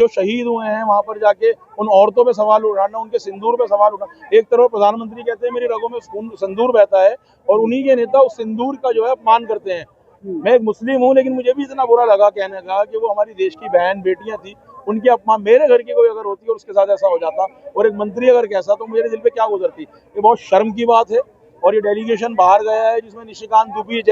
जो शहीद हुए हैं वहां पर जाके उन औरतों पे सवाल उठाना, उनके सिंदूर पे सवाल उठाना। एक तरफ प्रधानमंत्री कहते हैं मेरी रगों में सिंदूर बहता है, और उन्हीं के नेता उस सिंदूर का जो है अपमान करते हैं। मैं एक मुस्लिम हूँ, लेकिन मुझे भी इतना बुरा लगा कहने का कि वो हमारी देश की बहन बेटियां थी, उनकी अपमान मेरे घर की कोई अगर होती और उसके साथ ऐसा हो जाता, और एक मंत्री अगर कैसा, तो मेरे दिल पे क्या गुजरती। ये बहुत शर्म की बात है। और ये डेलीगेशन बाहर गया है जिसमें निशिकांत दुबे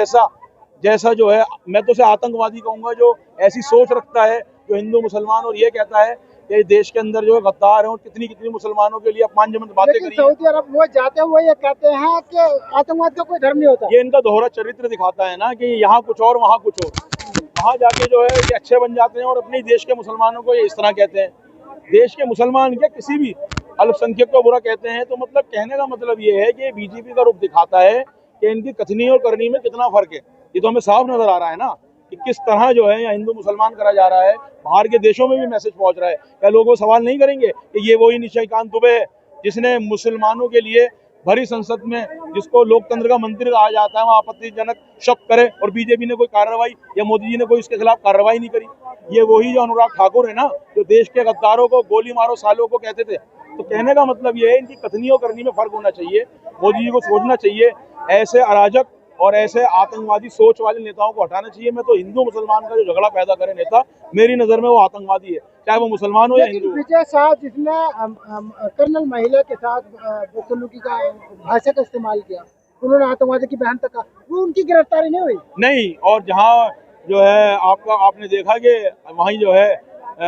जैसा जो है, मैं तो उसे आतंकवादी कहूंगा, जो ऐसी सोच रखता है, जो हिंदू मुसलमान, और ये कहता है कि देश के अंदर जो है गद्दार है और कितनी कितनी मुसलमानों के लिए अपमानजनक बातें करी। सऊदी अरब वो जाते हुए ये कहते हैं कि आतंकवाद का कोई धर्म नहीं होता। ये इनका दोहरा चरित्र दिखाता है ना, कि यहाँ कुछ और वहाँ कुछ और। वहाँ जाके जो है ये अच्छे बन जाते हैं और अपने देश के मुसलमानों को ये इस तरह कहते हैं। देश के मुसलमान क्या किसी भी अल्पसंख्यक को बुरा कहते हैं। तो मतलब कहने का मतलब ये है कि बीजेपी का रुख दिखाता है कि इनकी कथनी और करनी में कितना फर्क है। ये तो हमें साफ नजर आ रहा है ना कि किस तरह जो है यहाँ हिंदू मुसलमान करा जा रहा है। बाहर के देशों में भी मैसेज पहुंच रहा है। क्या लोग वो सवाल नहीं करेंगे कि ये वही निशिकांत दुबे है जिसने मुसलमानों के लिए भरी संसद में, जिसको लोकतंत्र का मंत्री कहा जाता है, वहाँ आपत्तिजनक शब्द करे, और बीजेपी ने कोई कार्रवाई या मोदी जी ने कोई इसके खिलाफ कार्रवाई नहीं करी। ये वही जो अनुराग ठाकुर है ना, जो देश के गद्दारों को गोली मारो सालों को कहते थे। तो कहने का मतलब ये है, इनकी कथनी और करनी में फर्क होना चाहिए। मोदी जी को सोचना चाहिए, ऐसे अराजक और ऐसे आतंकवादी सोच वाले नेताओं को हटाना चाहिए। मैं तो हिंदू मुसलमान का जो झगड़ा पैदा करे नेता, मेरी नजर में वो आतंकवादी है, चाहे वो मुसलमान हो या हिंदू। विजय शाह जिसने कर्नल महिला के साथ बदसलूकी का भाषा का इस्तेमाल किया, उन्होंने आतंकवादी की बहन तक, वो उनकी गिरफ्तारी नहीं हुई? नहीं, और जहाँ जो है आपने देखा कि वहीं जो है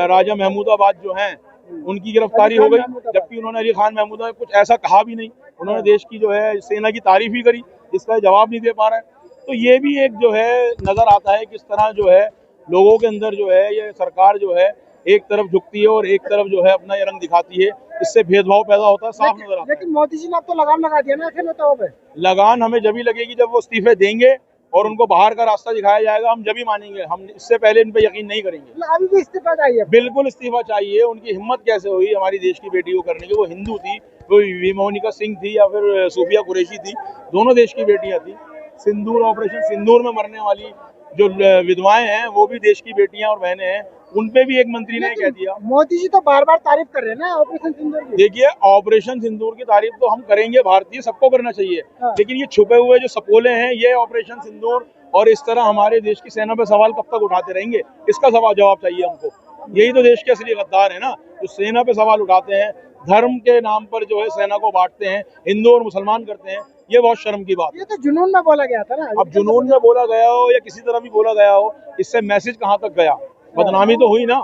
राजा महमूदाबाद जो हैं उनकी गिरफ्तारी हो गई, जबकि उन्होंने अली खान महमूदा कुछ ऐसा कहा भी नहीं। उन्होंने देश की जो है सेना की तारीफ ही करी, जिसका जवाब नहीं दे पा रहा है। तो ये भी एक जो है नजर आता है किस तरह जो है लोगों के अंदर जो है ये सरकार जो है एक तरफ झुकती है और एक तरफ जो है अपना ये रंग दिखाती है। इससे भेदभाव पैदा होता है, साफ नजर आता है। लेकिन मोदी जी ने अब तो लगाम लगा दिया ना ऐसे नेताओं पे। लगान हमें जब ही लगेगी जब वो इस्तीफे देंगे और उनको बाहर का रास्ता दिखाया जाएगा, हम जब ही मानेंगे। हम इससे पहले इन पे यकीन नहीं करेंगे। अभी भी इस्तीफा चाहिए? बिल्कुल इस्तीफा चाहिए। उनकी हिम्मत कैसे हुई हमारी देश की बेटी को करने की। वो हिंदू थी, वो मोनिका सिंह थी या फिर सूफिया कुरैशी थी, दोनों देश की बेटियां थी। सिंदूर, ऑपरेशन सिंदूर में मरने वाली जो विधवाएं हैं वो भी देश की बेटियां और बहनें हैं। उनपे भी एक मंत्री ने कह दिया। मोदी जी तो बार बार तारीफ कर रहे हैं ना ऑपरेशन सिंदूर की। देखिए, ऑपरेशन सिंदूर की तारीफ तो हम करेंगे, भारतीय सबको करना चाहिए। लेकिन ये छुपे हुए जो सपोले हैं, ये ऑपरेशन सिंदूर और इस तरह हमारे देश की सेना पे सवाल कब तक उठाते रहेंगे, इसका जवाब चाहिए हमको। यही तो देश के असली गद्दार है ना, जो सेना पे सवाल उठाते हैं, धर्म के नाम पर जो है सेना को बांटते हैं, हिंदू और मुसलमान करते हैं। ये बहुत शर्म की बात है। ये तो जुनून में बोला गया था ना। अब जुनून में बोला गया हो या किसी तरह भी बोला गया हो, इससे मैसेज कहाँ तक गया? बदनामी तो हुई ना।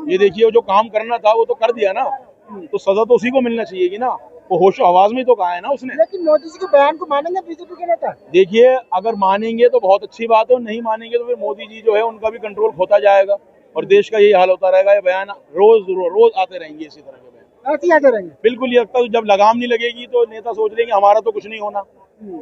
ये देखिए, जो काम करना था वो तो कर दिया ना, तो सजा तो उसी को मिलना चाहिए ना। वो होशो आवाज में तो कहा है ना उसने। लेकिन मोदी जी के बयान को मानेंगे बीजेपी के नेता? देखिए, अगर मानेंगे तो बहुत अच्छी बात है, और नहीं मानेंगे तो फिर मोदी जी जो है उनका भी कंट्रोल खोता जाएगा और देश का यही हाल होता रहेगा। ये बयान रोज आते रहेंगे, इसी तरह के बयान ऐसे आते रहेंगे। बिल्कुल। ये लगता है जब लगाम नहीं लगेगी तो नेता सोच लेंगे हमारा तो कुछ नहीं होना,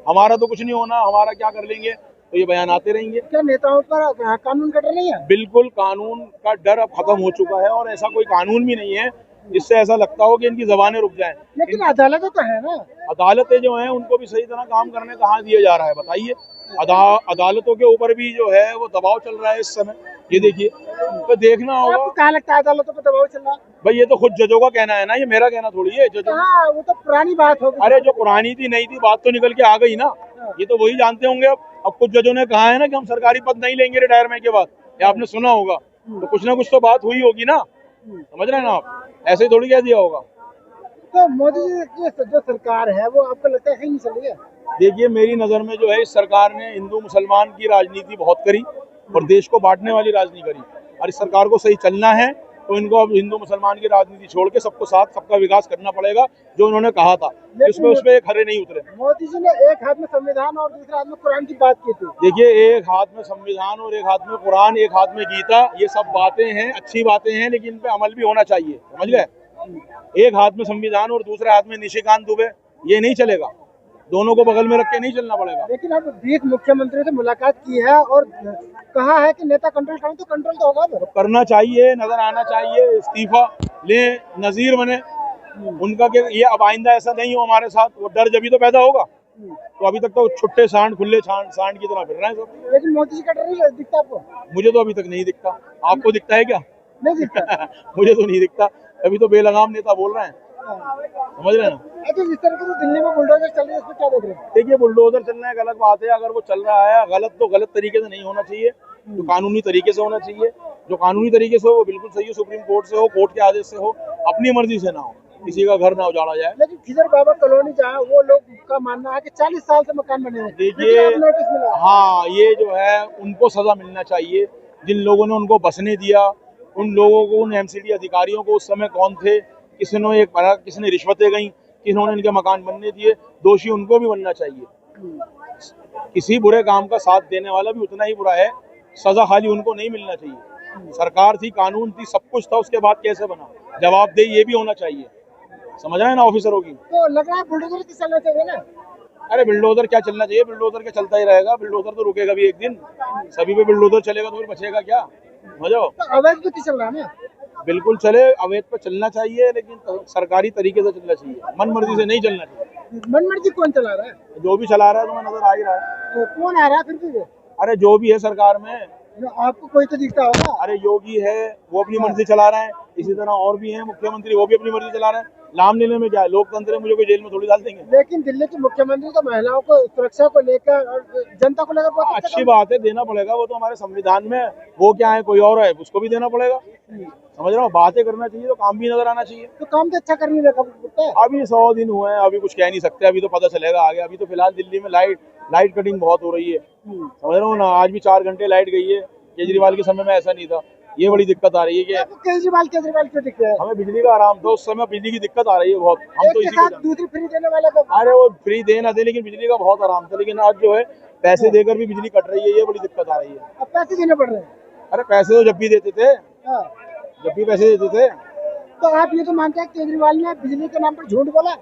हमारा तो कुछ नहीं होना, हमारा क्या कर लेंगे, तो ये बयान आते रहेंगे। क्या नेताओं पर कानून का डर नहीं है? बिल्कुल, कानून का डर अब खत्म हो चुका है, और ऐसा कोई कानून भी नहीं है जिससे ऐसा लगता हो कि इनकी जबानें रुक जाएं। लेकिन अदालतें तो है ना। अदालतें जो हैं उनको भी सही तरह काम करने कहाँ दिया जा रहा है, बताइए। अदालतों के ऊपर भी जो है वो दबाव चल रहा है इस समय। ये देखिए, तो देखना होगा। आपको क्या लगता है अदालतों पर दबाव चल रहा है? भाई, ये तो खुद जजों का कहना है ना, ये मेरा कहना थोड़ी है। जजों, हाँ, वो तो पुरानी बात होगी। अरे जो पुरानी थी नई थी, बात तो निकल के आ गई ना। ये तो वही जानते होंगे। अब कुछ जजों ने कहा है ना कि हम सरकारी पद नहीं लेंगे रिटायरमेंट के बाद, ये आपने सुना होगा। तो कुछ ना कुछ तो बात हुई होगी ना, समझ रहे हैं ना आप? ऐसे ही थोड़ी कह दिया होगा। तो मोदी जी की जो सरकार है वो आपको लगता है नहीं चल रही है? देखिए, मेरी नज़र में जो है इस सरकार ने हिंदू मुसलमान की राजनीति बहुत करी और देश को बांटने वाली राजनीति करी। और इस सरकार को सही चलना है तो इनको अब हिंदू मुसलमान की राजनीति छोड़ के सबको साथ, सबका विकास करना पड़ेगा, जो उन्होंने कहा था। उसमें खरे नहीं उतरे। मोदी जी ने एक हाथ में संविधान और दूसरे हाथ में कुरान की बात की थी। देखिए, एक हाथ में संविधान और एक हाथ में कुरान, एक हाथ में गीता, ये सब बातें हैं, अच्छी बातें हैं, लेकिन इन पे अमल भी होना चाहिए, समझ गए? एक हाथ में संविधान और दूसरे हाथ में निशिकांत दुबे, ये नहीं चलेगा। दोनों को बगल में रख के नहीं चलना पड़ेगा। लेकिन अब 20 मुख्यमंत्रियों से मुलाकात की है और कहा है कि नेता कंट्रोल करें, तो कंट्रोल तो होगा। तो करना चाहिए, नजर आना चाहिए, इस्तीफा ले, नजीर बने उनका कि ये अब आइंदा ऐसा नहीं हो हमारे साथ। वो डर जब ही तो पैदा होगा। तो अभी तक तो छुट्टे सांड, खुले सांड की तरह फिर रहे हैं सब। लेकिन मोदी जी का डर नहीं दिखता आपको? मुझे तो अभी तक नहीं दिखता। आपको दिखता है क्या? नहीं दिखता। मुझे तो नहीं दिखता, अभी तो बेलगाम नेता बोल रहे हैं, हाँ। समझ रहे हैं ना। अच्छा, जिस तरह से दिल्ली में बुलडोजर चल रही है, उसको क्या देख रहे हैं? देखिए, बुलडोजर चलना एक अलग बात है, अगर वो चल रहा है गलत तो गलत तरीके से नहीं होना चाहिए, जो कानूनी तरीके से होना चाहिए। जो कानूनी तरीके से हो वो बिल्कुल सही हो, सुप्रीम कोर्ट से हो, कोर्ट के आदेश से हो, अपनी मर्जी से ना हो, किसी का घर ना उजाड़ा जाए। लेकिन खिजर बाबा कॉलोनी जहाँ, वो लोग का मानना है कि 40 साल से मकान बने हैं। देखिए, लेकिन अब नोटिस मिला। हाँ, ये जो है उनको सजा मिलना चाहिए, जिन लोगों ने उनको बसने दिया, उन लोगों को, उन एमसीडी अधिकारियों को उस समय कौन थे, किसने रिश्वतें गई, किन्होंने इनके मकान बनने दिए, दोषी उनको भी बनना चाहिए। किसी बुरे काम का साथ देने वाला भी उतना ही बुरा है, सजा खाली उनको नहीं मिलना चाहिए। सरकार थी, कानून थी, सब कुछ था, उसके बाद कैसे बना, जवाबदेही ये भी होना चाहिए, समझ रहे हैं ना ऑफिसरों की। तो लग रहा है बुलडोजर की चलना चाहिए ना। अरे बिल्डोजर क्या चलना चाहिए, बिल्डोजर क्या चलता ही रहेगा, बिल्डोजर तो रुकेगा भी एक दिन, सभी पे बिल्डोजर चलेगा तो फिर बचेगा क्या, समझो। तो अवैध गति चल रहा है ना। बिल्कुल चले, अवैध पे चलना चाहिए, लेकिन सरकारी तरीके से चलना चाहिए, मन मर्जी से नहीं चलना चाहिए। मन मर्जी कौन चला रहा है? जो भी चला रहा है तुम्हें नजर आ ही रहा है। तो कौन आ रहा है फिर भी? अरे जो भी है सरकार में, आपको कोई तो दिखता होगा। अरे योगी है वो अपनी मर्जी चला रहे हैं, इसी तरह और भी हैं मुख्यमंत्री, वो भी अपनी मर्जी चला रहे हैं। नाम लेने में क्या है, लोकतंत्र है, मुझे कोई जेल में थोड़ी डाल देंगे। लेकिन दिल्ली के मुख्यमंत्री तो महिलाओं को सुरक्षा को लेकर और जनता को लेकर बहुत अच्छा अच्छी बात है, देना पड़ेगा, वो तो हमारे संविधान में, वो क्या है कोई और है उसको भी देना पड़ेगा, समझ रहा हूँ। बातें करना चाहिए तो काम भी नजर आना चाहिए। तो काम तो अच्छा कर नहीं रखा। अभी 100 दिन हुए हैं, अभी कुछ कह नहीं सकते, अभी तो पता चलेगा आगे। अभी तो फिलहाल दिल्ली में लाइट कटिंग बहुत हो रही है, समझ रहा हूँ ना। आज भी 4 घंटे लाइट गई है, केजरीवाल के समय में ऐसा नहीं था। ये बड़ी दिक्कत आ रही है कि केजरीवाल क्यों दिख रहा है? हमें बिजली का आराम था, उस समय बिजली की दिक्कत आ रही है बहुत, हम एक तो के इसी को साथ दूसरी फ्री देने वाला को। अरे वो फ्री दे ना दे, लेकिन बिजली का बहुत आराम था। लेकिन आज जो है पैसे देकर भी बिजली कट रही है, ये बड़ी दिक्कत आ रही है। अब पैसे देने पड़ रहे हैं। अरे पैसे तो जब भी देते थे, हाँ। जब भी पैसे देते थे। तो आप ये तो मानते हैं केजरीवाल ने बिजली के नाम पर झूठ बोला?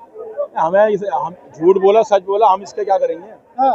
हम झूठ बोला, सच बोला, हम इसका क्या करेंगे। हाँ।